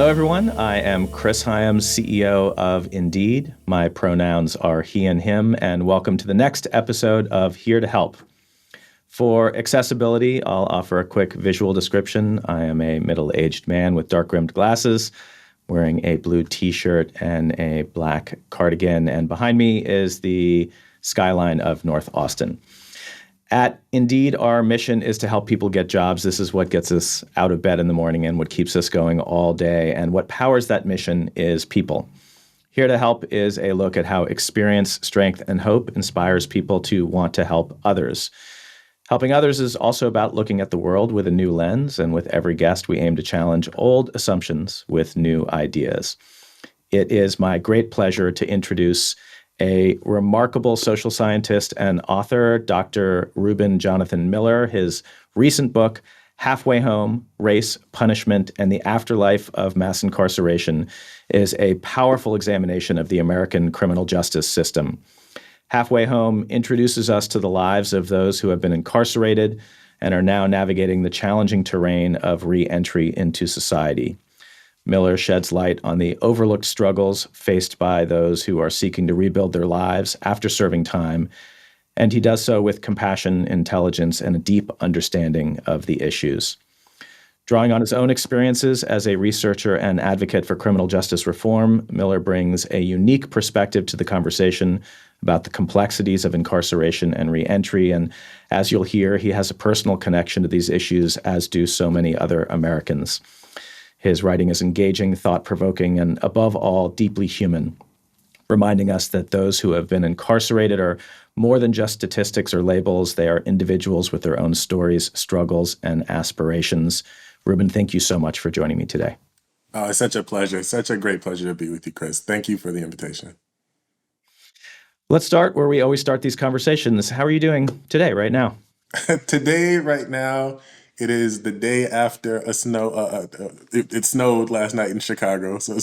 Hello, everyone. I am Chris Hyams, CEO of Indeed. My pronouns are he and him, and welcome to the next episode of Here to Help. For accessibility, I'll offer a quick visual description. I am a middle-aged man with dark-rimmed glasses, wearing a blue t-shirt and a black cardigan, and behind me is the skyline of North Austin. At Indeed, our mission is to help people get jobs. This is what gets us out of bed in the morning and what keeps us going all day. And what powers that mission is people. Here to Help is a look at how experience, strength, and hope inspires people to want to help others. Helping others is also about looking at the world with a new lens. And with every guest, we aim to challenge old assumptions with new ideas. It is my great pleasure to introduce a remarkable social scientist and author, Dr. Reuben Jonathan Miller. His recent book, Halfway Home: Race, Punishment, and the Afterlife of Mass Incarceration, is a powerful examination of the American criminal justice system. Halfway Home introduces us to the lives of those who have been incarcerated and are now navigating the challenging terrain of re-entry into society. Miller sheds light on the overlooked struggles faced by those who are seeking to rebuild their lives after serving time, and he does so with compassion, intelligence, and a deep understanding of the issues. Drawing on his own experiences as a researcher and advocate for criminal justice reform, Miller brings a unique perspective to the conversation about the complexities of incarceration and reentry, and as you'll hear, he has a personal connection to these issues, as do so many other Americans. His writing is engaging, thought-provoking, and above all, deeply human, reminding us that those who have been incarcerated are more than just statistics or labels. They are individuals with their own stories, struggles, and aspirations. Reuben, thank you so much for joining me today. Oh, it's such a pleasure. Such a great pleasure to be with you, Chris. Thank you for the invitation. Let's start where we always start these conversations. How are you doing today, right now? Today, right now, it is the day after a snow. It snowed last night in Chicago, so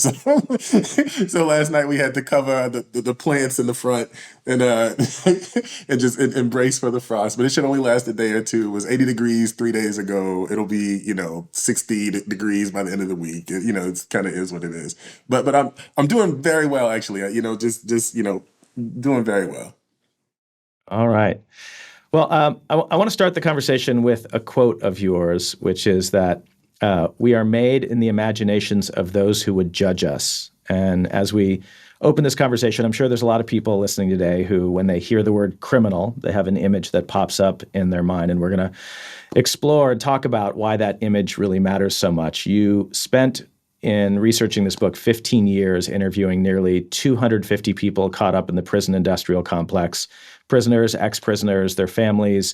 last night we had to cover the plants in the front and and just embrace for the frost. But it should only last a day or two. It was 80 degrees 3 days ago. It'll be 60 degrees by the end of the week. It's kind of is what it is. But I'm doing very well actually. Just doing very well. All right. Well, I want to start the conversation with a quote of yours, which is that we are made in the imaginations of those who would judge us. And as we open this conversation, I'm sure there's a lot of people listening today who, when they hear the word criminal, they have an image that pops up in their mind. And we're going to explore and talk about why that image really matters so much. You spent, in researching this book, 15 years interviewing nearly 250 people caught up in the prison industrial complex, prisoners, ex-prisoners, their families.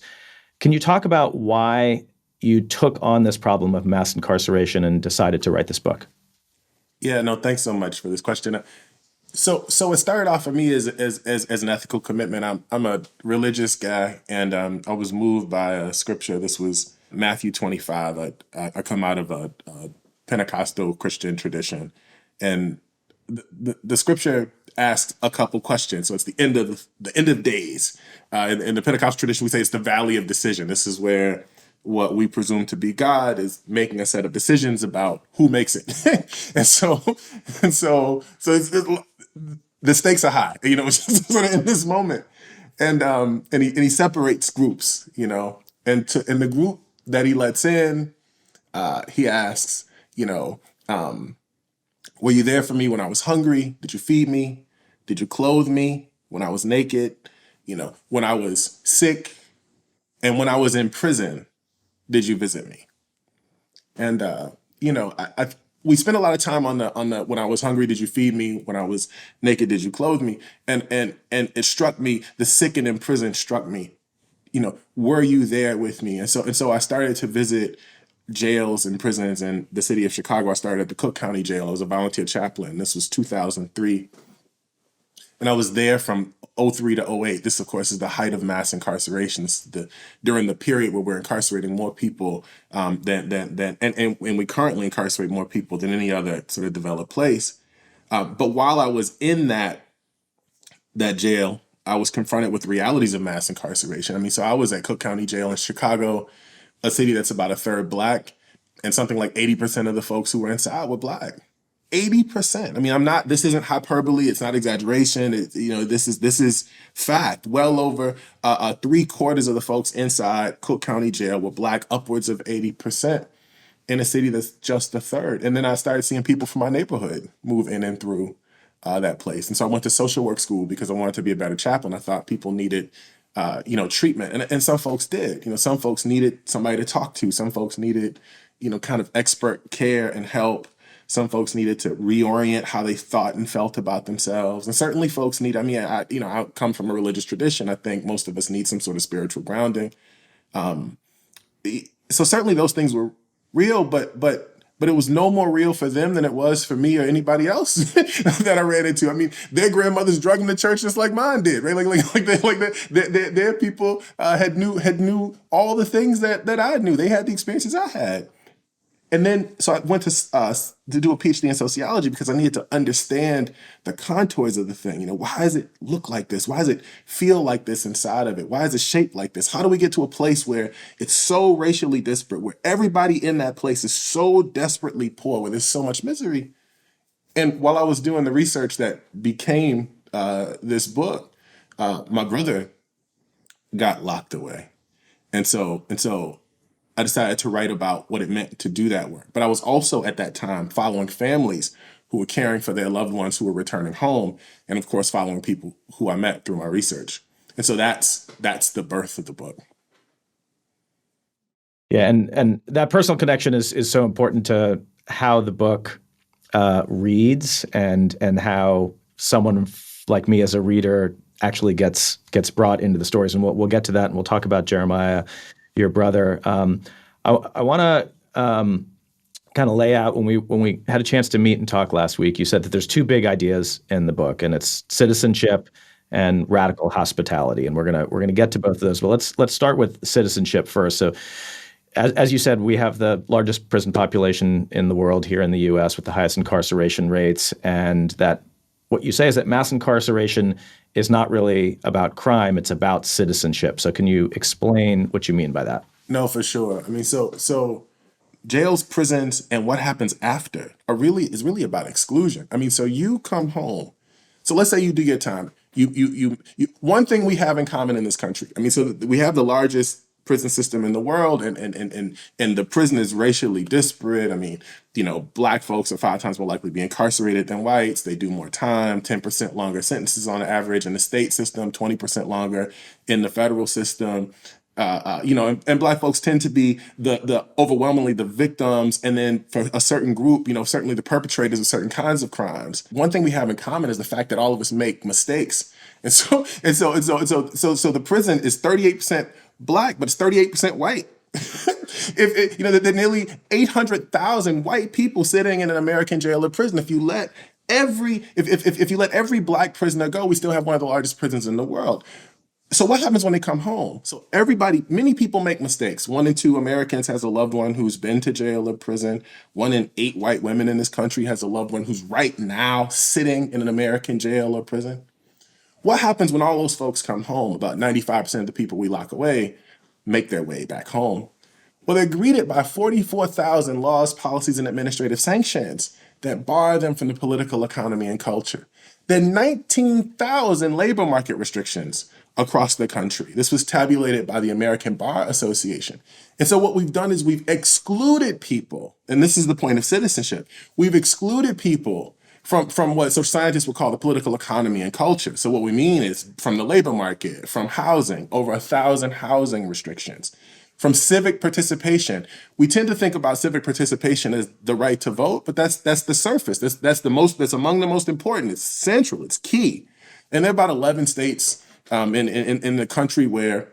Can you talk about why you took on this problem of mass incarceration and decided to write this book? Yeah, no, thanks so much for this question. So it started off for me as an ethical commitment. I'm a religious guy, and I was moved by a scripture. This was Matthew 25. I come out of a Pentecostal Christian tradition, and the scripture asks a couple questions. So it's the end of days. In the Pentecostal tradition, we say it's the valley of decision. This is where what we presume to be God is making a set of decisions about who makes it. and so it's, the stakes are high, it's just sort of in this moment. And he separates groups, and in the group that he lets in, he asks, were you there for me when I was hungry? Did you feed me? Did you clothe me when I was naked? When I was sick, and when I was in prison, did you visit me? And we spent a lot of time on the when I was hungry, did you feed me? When I was naked, did you clothe me? And it struck me, the sick and in prison struck me. Were you there with me? And so I started to visit jails and prisons in the city of Chicago. I started at the Cook County Jail. I was a volunteer chaplain. This was 2003. And I was there from 03 to 08. This, of course, is the height of mass incarceration. During the period where we're incarcerating more people and we currently incarcerate more people than any other sort of developed place. But while I was in that jail, I was confronted with the realities of mass incarceration. So I was at Cook County Jail in Chicago, a city that's about a third Black, and something like 80% of the folks who were inside were Black. 80%. I mean, this isn't hyperbole. It's not exaggeration. This is fact. Well over 3/4 of the folks inside Cook County Jail were Black, upwards of 80% in a city that's just a third. And then I started seeing people from my neighborhood move in and through that place. And so I went to social work school because I wanted to be a better chaplain. I thought people needed treatment. And some folks did. Some folks needed somebody to talk to. Some folks needed, kind of expert care and help. Some folks needed to reorient how they thought and felt about themselves. And certainly folks need, I come from a religious tradition. I think most of us need some sort of spiritual grounding. So certainly those things were real, but it was no more real for them than it was for me or anybody else that I ran into. I mean, their grandmothers drug them to church just like mine did, right? Their people had knew all the things that I knew. They had the experiences I had. And then, so I went to do a PhD in sociology because I needed to understand the contours of the thing. Why does it look like this? Why does it feel like this inside of it? Why is it shaped like this? How do we get to a place where it's so racially disparate, where everybody in that place is so desperately poor, where there's so much misery? And while I was doing the research that became this book, my brother got locked away. And so I decided to write about what it meant to do that work. But I was also at that time following families who were caring for their loved ones who were returning home, and of course following people who I met through my research. And so that's the birth of the book. Yeah, and that personal connection is so important to how the book reads and how someone like me as a reader actually gets brought into the stories. And we'll get to that, and we'll talk about Jeremiah, your brother. I want to kind of lay out when we had a chance to meet and talk last week. You said that there's two big ideas in the book, and it's citizenship and radical hospitality. And we're gonna get to both of those. But let's start with citizenship first. So, as you said, we have the largest prison population in the world here in the U.S. with the highest incarceration rates, and that what you say is that mass incarceration is not really about crime, it's about citizenship. So can you explain what you mean by that? No, for sure. I mean, so jails, prisons, and what happens after is really about exclusion. I mean, so you come home. So let's say you do your time. You one thing we have in common in this country. I mean, so we have the largest prison system in the world, and the prison is racially disparate. I mean, Black folks are 5 times more likely to be incarcerated than whites. They do more time, 10% longer sentences on average in the state system, 20% longer in the federal system. And Black folks tend to be the overwhelmingly the victims, and then for a certain group, certainly the perpetrators of certain kinds of crimes. One thing we have in common is the fact that all of us make mistakes, and so the prison is 38% Black, but it's 38% white. If there are nearly 800,000 white people sitting in an American jail or prison. If you let every Black prisoner go, we still have one of the largest prisons in the world. So what happens when they come home? So many people make mistakes. 1 in 2 Americans has a loved one who's been to jail or prison. 1 in 8 white women in this country has a loved one who's right now sitting in an American jail or prison. What happens when all those folks come home? About 95% of the people we lock away make their way back home. Well, they're greeted by 44,000 laws, policies, and administrative sanctions that bar them from the political economy and culture. There are 19,000 labor market restrictions across the country. This was tabulated by the American Bar Association. And so what we've done is we've excluded people, and this is the point of citizenship. We've excluded people from what social scientists would call the political economy and culture. So what we mean is from the labor market, from housing, over 1,000 housing restrictions, from civic participation. We tend to think about civic participation as the right to vote, but that's the surface. That's among the most important. It's central. It's key. And there are about 11 states in the country where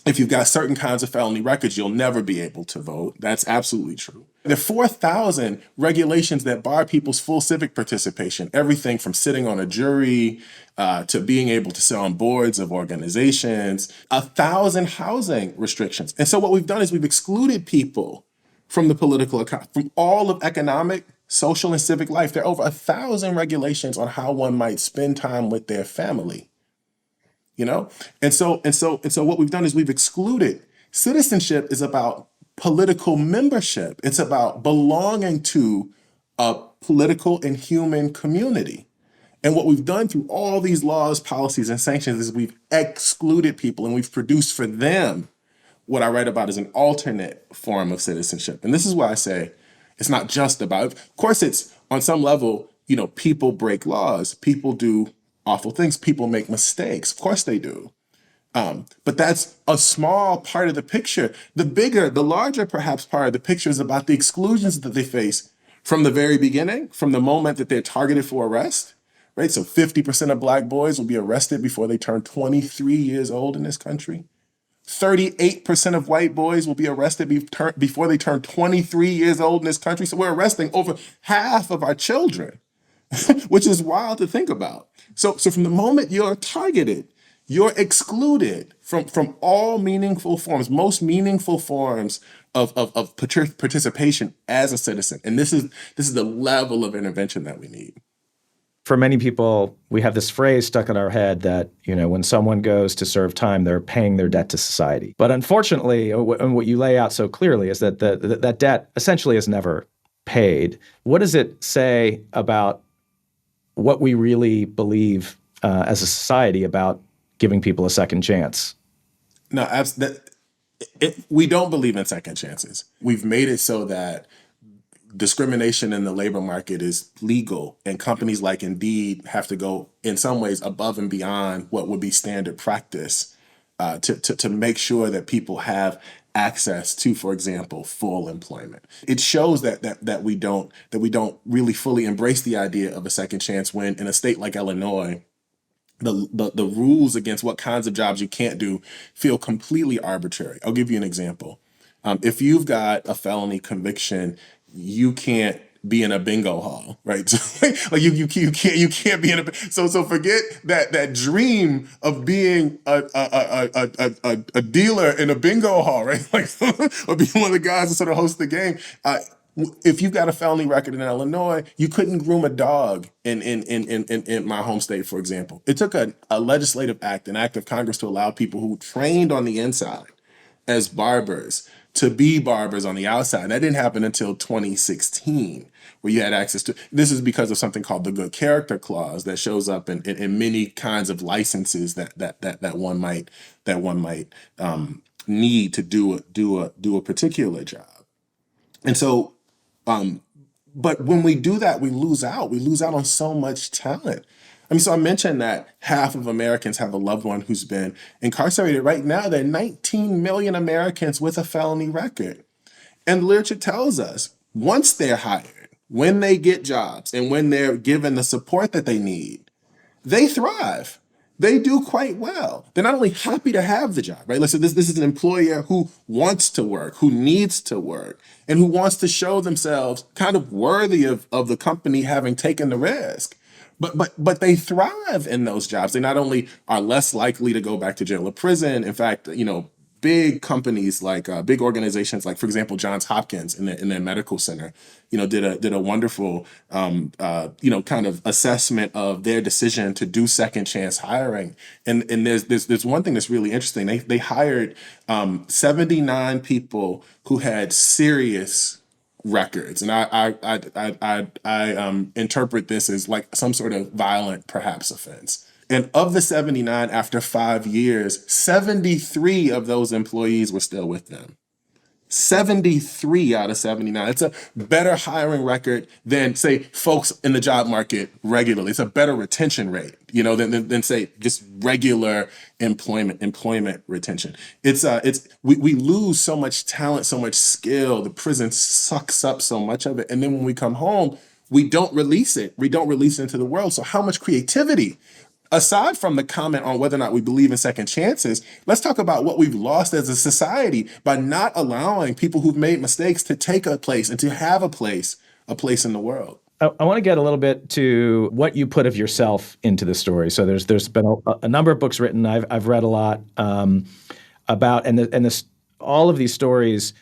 if you've got certain kinds of felony records, you'll never be able to vote. That's absolutely true. There are 4,000 regulations that bar people's full civic participation, everything from sitting on a jury to being able to sit on boards of organizations, 1,000 housing restrictions. And so what we've done is we've excluded people from the political economy, from all of economic, social, and civic life. There are over 1,000 regulations on how one might spend time with their family. And so what we've done is we've excluded. Citizenship is about political membership. It's about belonging to a political and human community. And what we've done through all these laws, policies, and sanctions is we've excluded people and we've produced for them what I write about as an alternate form of citizenship. And this is why I say it's not just about, of course, it's on some level, people break laws, people do awful things, people make mistakes. Of course they do. But that's a small part of the picture. The larger, perhaps, part of the picture is about the exclusions that they face from the very beginning, from the moment that they're targeted for arrest, right? So 50% of Black boys will be arrested before they turn 23 years old in this country. 38% of white boys will be arrested before they turn 23 years old in this country. So we're arresting over half of our children, which is wild to think about. So from the moment you're targeted, you're excluded from all meaningful forms, most meaningful forms of participation as a citizen. And this is the level of intervention that we need. For many people, we have this phrase stuck in our head that, when someone goes to serve time, they're paying their debt to society. But unfortunately, and what you lay out so clearly is that that debt essentially is never paid. What does it say about what we really believe as a society about giving people a second chance? No, we don't believe in second chances. We've made it so that discrimination in the labor market is legal, and companies like Indeed have to go in some ways above and beyond what would be standard practice to make sure that people have access to, for example, full employment. It shows that we don't really fully embrace the idea of a second chance when in a state like Illinois, the rules against what kinds of jobs you can't do feel completely arbitrary. I'll give you an example. If you've got a felony conviction, you can't be in a bingo hall, right? Like you can't be in a. So forget that dream of being a dealer in a bingo hall, right? Like or being one of the guys that sort of host the game. If you've got a felony record in Illinois, you couldn't groom a dog in my home state, for example. It took a legislative act, an act of Congress, to allow people who trained on the inside as barbers to be barbers on the outside. And that didn't happen until 2016, where you had access to. This is because of something called the Good Character Clause that shows up in many kinds of licenses that one might need to do a particular job. And so, but when we do that, we lose out. We lose out on so much talent. So I mentioned that half of Americans have a loved one who's been incarcerated. Right now, there are 19 million Americans with a felony record. And literature tells us once they're hired, when they get jobs, and when they're given the support that they need, they thrive. They do quite well. They're not only happy to have the job, right? Listen, this is an employer who wants to work, who needs to work, and who wants to show themselves kind of worthy of the company having taken the risk. But they thrive in those jobs. They not only are less likely to go back to jail or prison. In fact, big companies like big organizations like, for example, Johns Hopkins in their medical center, did a wonderful kind of assessment of their decision to do second chance hiring. And there's one thing that's really interesting. They hired 79 people who had serious records, and I interpret this as like some sort of violent, perhaps, offense. And of the 79, after 5 years, 73 of those employees were still with them. 73 out of 79. It's a better hiring record than, say, folks in the job market regularly. It's a better retention rate, than say just regular employment retention. We lose so much talent, so much skill. The prison sucks up so much of it, and then when we come home, we don't release it. We don't release it into the world. So how much creativity? Aside from the comment on whether or not we believe in second chances, let's talk about what we've lost as a society by not allowing people who've made mistakes to take a place and to have a place in the world. I want to get a little bit to what you put of yourself into the story. So there's been a number of books written. I've read a lot about all of these stories.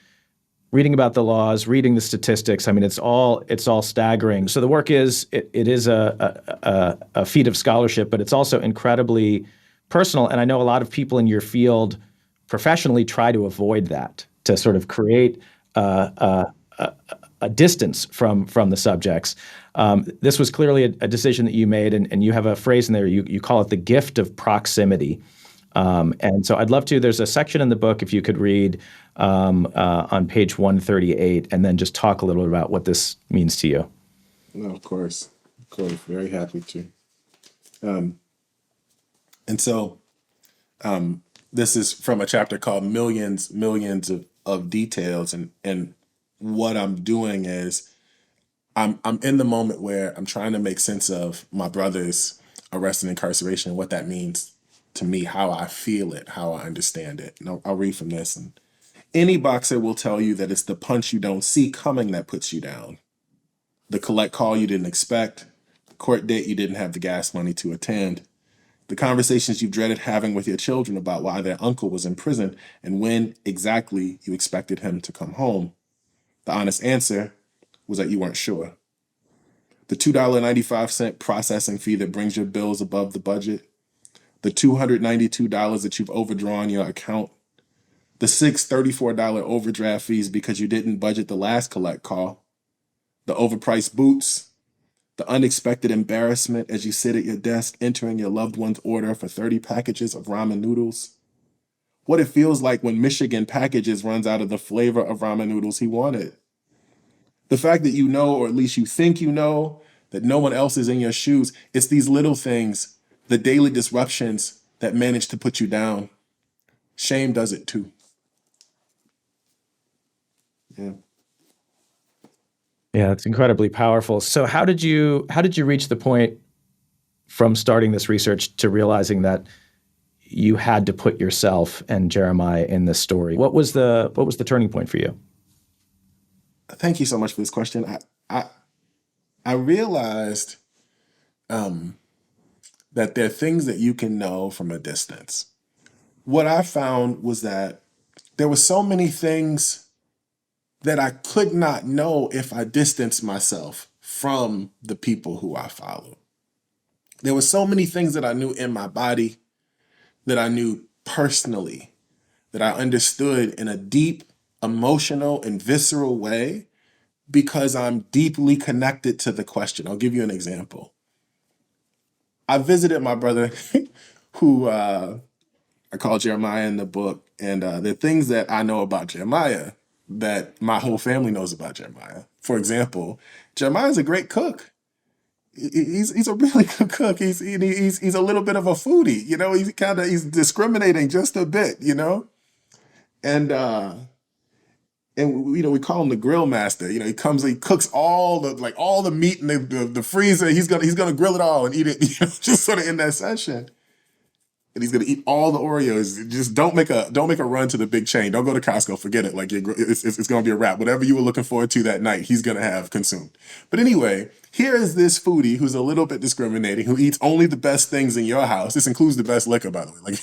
Reading about the laws, reading the statistics. It's all staggering. So the work is a feat of scholarship, but it's also incredibly personal. And I know a lot of people in your field professionally try to avoid that, to sort of create a a distance from the subjects. This was clearly a decision that you made, and you have a phrase in there. You call it the gift of proximity. And so I'd love to. There's a section in the book, if you could read on page 138, and then just talk a little bit about what this means to you. No, of course, very happy to. And so this is from a chapter called Millions of Details, and what I'm doing is I'm in the moment where I'm trying to make sense of my brother's arrest and incarceration, what that means to me, how I feel it, how I understand it. And I'll read from this. And any boxer will tell you that it's the punch you don't see coming that puts you down. The collect call you didn't expect, the court date you didn't have the gas money to attend, the conversations you dreaded having with your children about why their uncle was in prison and when exactly you expected him to come home. The honest answer was that you weren't sure. The $2.95 processing fee that brings your bills above the budget, the $292 that you've overdrawn your account, the six $34 overdraft fees because you didn't budget the last collect call, the overpriced boots, the unexpected embarrassment as you sit at your desk entering your loved one's order for 30 packages of ramen noodles, what it feels like when Michigan Packages runs out of the flavor of ramen noodles he wanted. The fact that you know, or at least you think you know, that no one else is in your shoes. It's these little things, the daily disruptions that manage to put you down. Shame does it too. Yeah. Yeah, it's incredibly powerful. So how did you reach the point from starting this research to realizing that you had to put yourself and Jeremiah in this story? What was the turning point for you? Thank you so much for this question. I realized that there are things that you can know from a distance. What I found was that there were so many things that I could not know if I distanced myself from the people who I followed. There were so many things that I knew in my body, that I knew personally, that I understood in a deep, emotional, and visceral way because I'm deeply connected to the question. I'll give you an example. I visited my brother who I call Jeremiah in the book, and the things that I know about Jeremiah that my whole family knows about Jeremiah. For example, Jeremiah's a great cook. He's a really good cook. He's a little bit of a foodie, you know. He's discriminating just a bit, you know, and you know, we call him the grill master. You know, he cooks all the meat in the freezer. He's gonna grill it all and eat it, you know, just sort of in that session. And he's gonna eat all the Oreos. Just don't make a run to the big chain. Don't go to Costco. Forget it. Like it's gonna be a wrap. Whatever you were looking forward to that night, he's gonna have consumed. But anyway, here is this foodie who's a little bit discriminating, who eats only the best things in your house. This includes the best liquor, by the way. Like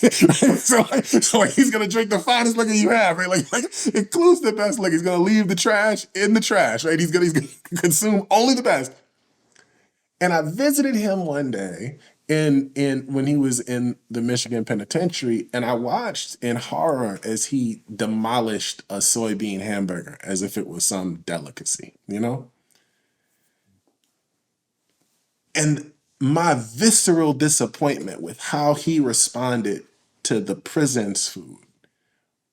so he's gonna drink the finest liquor you have, right? Like includes the best liquor. He's gonna leave the trash in the trash, right? He's gonna consume only the best. And I visited him one day in when he was in the Michigan penitentiary, and I watched in horror as he demolished a soybean hamburger as if it was some delicacy, you know? And my visceral disappointment with how he responded to the prison's food,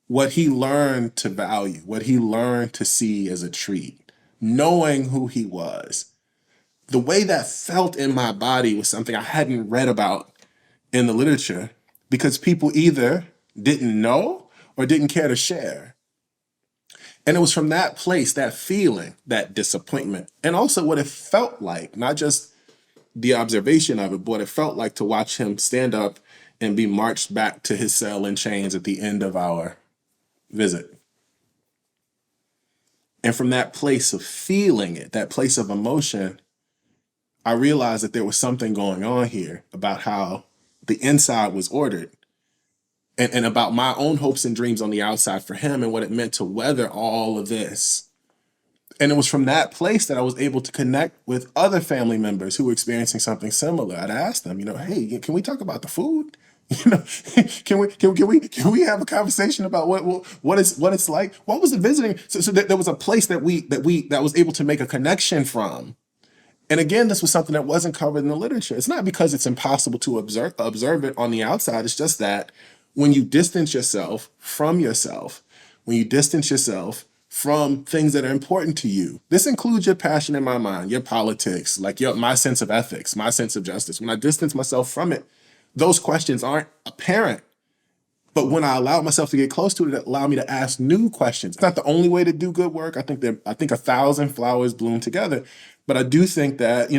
what he learned to value, what he learned to see as a treat, knowing who he was, the way that felt in my body was something I hadn't read about in the literature because people either didn't know or didn't care to share. And it was from that place, that feeling, that disappointment, and also what it felt like, not just the observation of it, but what it felt like to watch him stand up and be marched back to his cell in chains at the end of our visit. And from that place of feeling it, that place of emotion, I realized that there was something going on here about how the inside was ordered and about my own hopes and dreams on the outside for him and what it meant to weather all of this. And it was from that place that I was able to connect with other family members who were experiencing something similar. I'd ask them, you know, hey, can we talk about the food? You know, can we have a conversation about what it's like? What was the visiting? So there was a place that was able to make a connection from. And again, this was something that wasn't covered in the literature. It's not because it's impossible to observe it on the outside. It's just that when you distance yourself, when you distance yourself from things that are important to you, this includes your passion in my mind, your politics, like my sense of ethics, my sense of justice. When I distance myself from it, those questions aren't apparent. But when I allow myself to get close to it, it allowed me to ask new questions. It's not the only way to do good work. I think 1,000 flowers bloom together. But I do think that,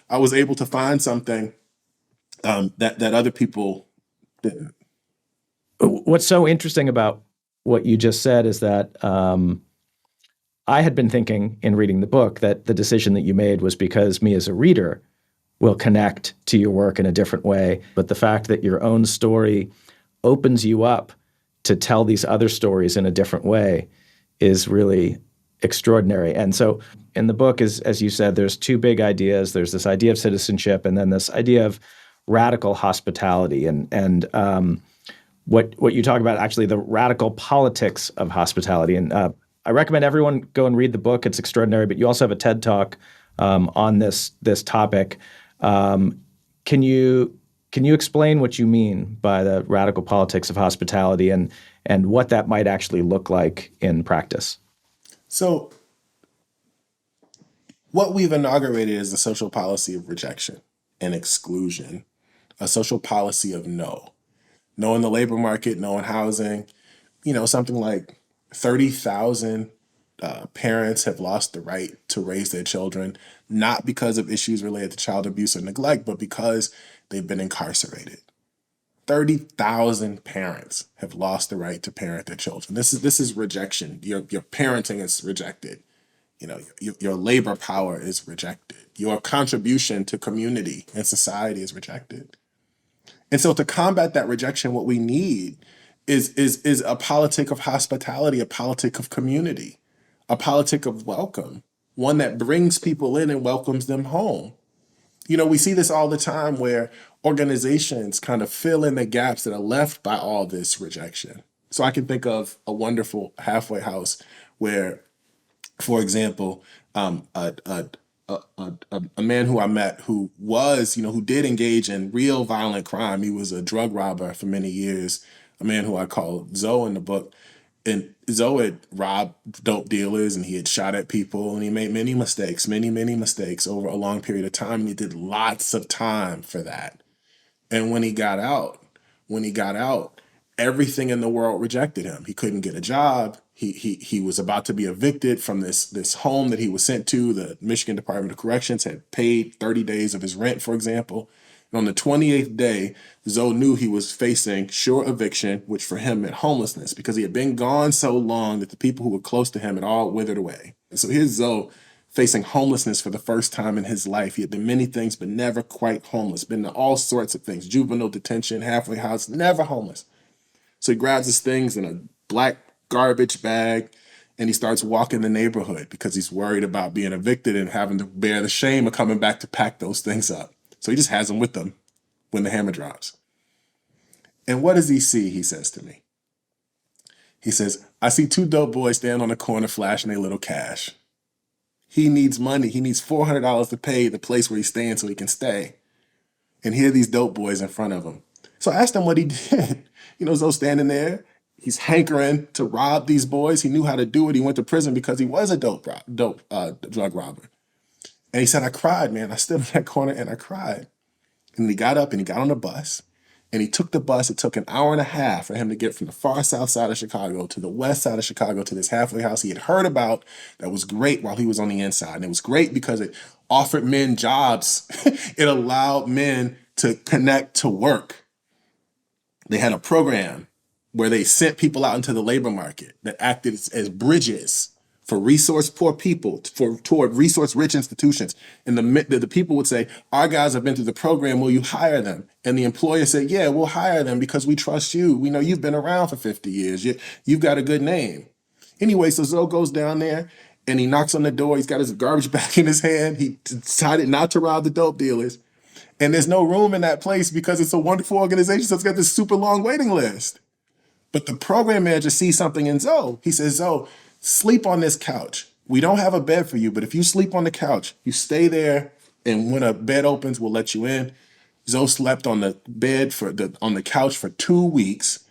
I was able to find something that other people didn't. What's so interesting about what you just said is that I had been thinking in reading the book that the decision that you made was because me as a reader will connect to your work in a different way. But the fact that your own story opens you up to tell these other stories in a different way is really extraordinary. And so in the book, as you said, there's two big ideas. There's this idea of citizenship and then this idea of radical hospitality. And what you talk about, actually, the radical politics of hospitality. And I recommend everyone go and read the book. It's extraordinary. But you also have a TED Talk on this topic. Can you explain what you mean by the radical politics of hospitality and what that might actually look like in practice? So what we've inaugurated is a social policy of rejection and exclusion, a social policy of no. No in the labor market, no in housing. Something like 30,000 parents have lost the right to raise their children, not because of issues related to child abuse or neglect, but because they've been incarcerated. 30,000 parents have lost the right to parent their children. This is rejection. Your parenting is rejected. Your labor power is rejected. Your contribution to community and society is rejected. And so to combat that rejection, what we need is a politic of hospitality, a politic of community, a politic of welcome, one that brings people in and welcomes them home. We see this all the time where organizations kind of fill in the gaps that are left by all this rejection. So I can think of a wonderful halfway house where, for example, a man who I met who was, who did engage in real violent crime. He was a drug robber for many years, a man who I call Zoe in the book. And Zoe had robbed dope dealers and he had shot at people and he made many mistakes over a long period of time. And he did lots of time for that. And when he got out, everything in the world rejected him. He couldn't get a job. He was about to be evicted from this home that he was sent to. The Michigan Department of Corrections had paid 30 days of his rent, for example. And on the 28th day, Zoe knew he was facing sure eviction, which for him meant homelessness, because he had been gone so long that the people who were close to him had all withered away. And so here's Zoe facing homelessness for the first time in his life. He had been many things, but never quite homeless. Been to all sorts of things, juvenile detention, halfway house, never homeless. So he grabs his things in a black garbage bag and he starts walking the neighborhood because he's worried about being evicted and having to bear the shame of coming back to pack those things up. So he just has them with him when the hammer drops. And what does he see? He says to me. He says, I see two dope boys stand on the corner flashing their little cash. He needs money. He needs $400 to pay the place where he's staying so he can stay. And here are these dope boys in front of him. So I asked him what he did. Zoe standing there. He's hankering to rob these boys. He knew how to do it. He went to prison because he was a drug robber. And he said, I cried, man. I stood in that corner and I cried. And he got up and he got on the bus. And he took the bus. It took an hour and a half for him to get from the far south side of Chicago to the west side of Chicago to this halfway house he had heard about that was great while he was on the inside. And it was great because it offered men jobs. It allowed men to connect to work. They had a program where they sent people out into the labor market that acted as bridges for resource poor people toward resource rich institutions. And the people would say, our guys have been through the program, will you hire them? And the employer said, yeah, we'll hire them because we trust you. We know you've been around for 50 years. You've got a good name. Anyway, so Zoe goes down there and he knocks on the door. He's got his garbage bag in his hand. He decided not to rob the dope dealers. And there's no room in that place because it's a wonderful organization. So it's got this super long waiting list. But the program manager sees something in Zoe. He says, Zoe, sleep on this couch. We don't have a bed for you, but if you sleep on the couch, you stay there, and when a bed opens, we'll let you in. Zoe slept on the bed on the couch for 2 weeks.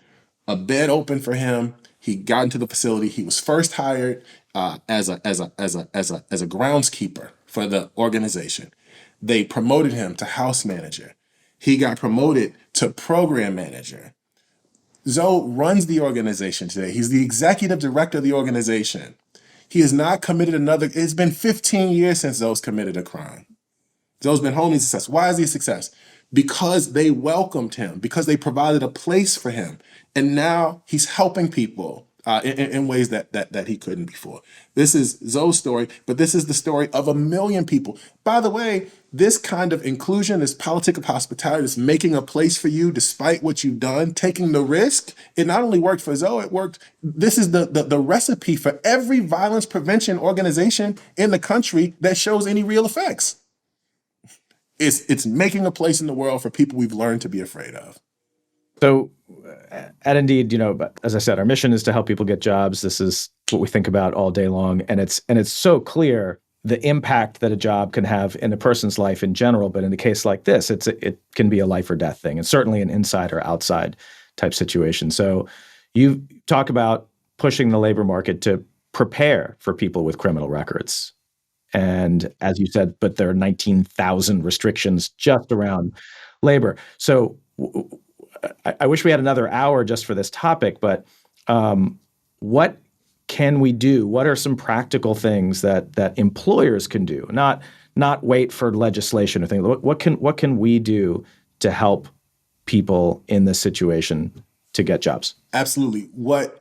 A bed opened for him. He got into the facility. He was first hired as a groundskeeper for the organization. They promoted him to house manager. He got promoted to program manager. Zoe runs the organization today. He's the executive director of the organization. He has not committed it's been 15 years since Zoe's committed a crime. Zoe's been home, he's a success. Why is he a success? Because they welcomed him, because they provided a place for him. And now he's helping people in ways that he couldn't before. This is Zoe's story, but this is the story of 1 million people. By the way, this kind of inclusion, this politic of hospitality, this making a place for you despite what you've done, taking the risk, it not only worked for Zoe, it worked. This is the recipe for every violence prevention organization in the country that shows any real effects. It's making a place in the world for people we've learned to be afraid of. So at Indeed, as I said, our mission is to help people get jobs. This is what we think about all day long. And it's so clear the impact that a job can have in a person's life in general. But in a case like this, it can be a life or death thing, and certainly an inside or outside type situation. So you talk about pushing the labor market to prepare for people with criminal records. And as you said, but there are 19,000 restrictions just around labor. So I wish we had another hour just for this topic, but what can we do? What are some practical things that employers can do? Not wait for legislation or things. What can we do to help people in this situation to get jobs? Absolutely. What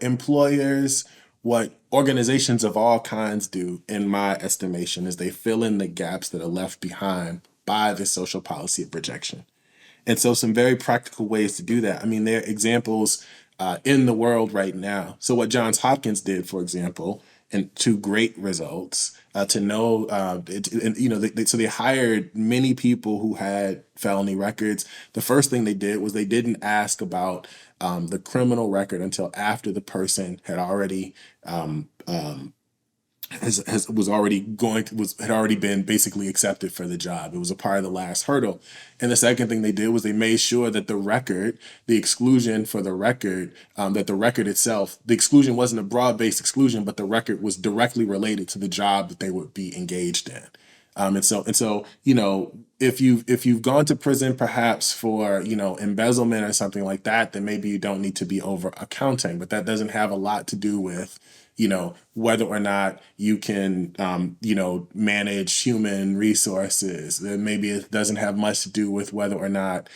organizations of all kinds do, in my estimation, is they fill in the gaps that are left behind by the social policy of rejection. And so some very practical ways to do that. I mean, there are examples in the world right now. So what Johns Hopkins did, for example, and to great results, to know, so they hired many people who had felony records. The first thing they did was they didn't ask about the criminal record until after the person had already had already been basically accepted for the job. It was a part of the last hurdle. And the second thing they did was they made sure that the exclusion for the record, that the record itself, the exclusion wasn't a broad-based exclusion, but the record was directly related to the job that they would be engaged in. And so, if you've gone to prison perhaps for, embezzlement or something like that, then maybe you don't need to be over accounting, but that doesn't have a lot to do with, whether or not you can, manage human resources. Then maybe it doesn't have much to do with whether or not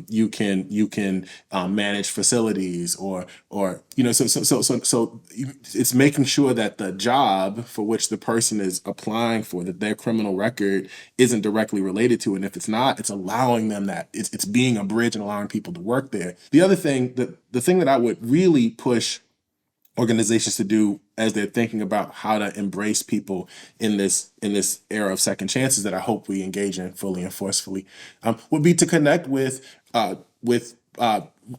you can manage facilities so it's making sure that the job for which the person is applying for, that their criminal record isn't directly related to. And if it's not, it's allowing them that it's being a bridge and allowing people to work there. The other thing, the thing that I would really push organizations to do as they're thinking about how to embrace people in this era of second chances that I hope we engage in fully and forcefully, would be to connect with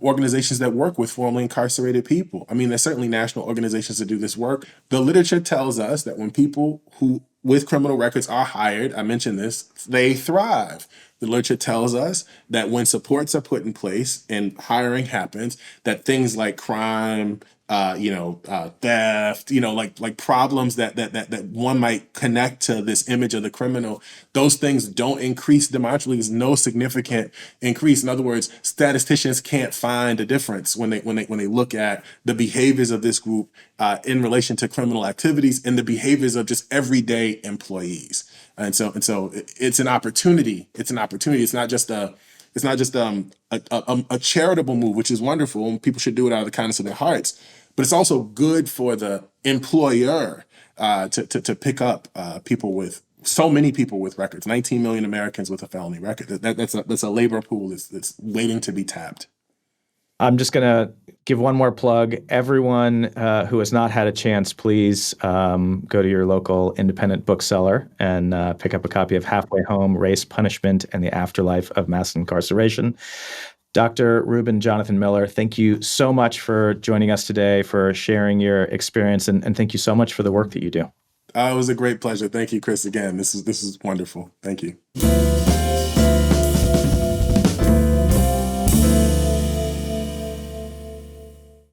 organizations that work with formerly incarcerated people. I mean, there's certainly national organizations that do this work. The literature tells us that when people who with criminal records are hired, I mentioned this, they thrive. The literature tells us that when supports are put in place and hiring happens, that things like crime, theft, like problems that one might connect to this image of the criminal, those things don't increase demonstrably. There's no significant increase. In other words, statisticians can't find a difference when they look at the behaviors of this group in relation to criminal activities and the behaviors of just everyday employees. And so it's an opportunity. It's an opportunity. It's not just a charitable move, which is wonderful, and people should do it out of the kindness of their hearts. But it's also good for the employer to pick up people with so many people with records. 19 million Americans with a felony record. That's a labor pool that's waiting to be tapped. I'm just going to give one more plug. Everyone who has not had a chance, please go to your local independent bookseller and pick up a copy of Halfway Home, Race, Punishment, and the Afterlife of Mass Incarceration. Dr. Reuben Jonathan Miller, thank you so much for joining us today, for sharing your experience, and thank you so much for the work that you do. It was a great pleasure. Thank you, Chris, again. This is wonderful. Thank you.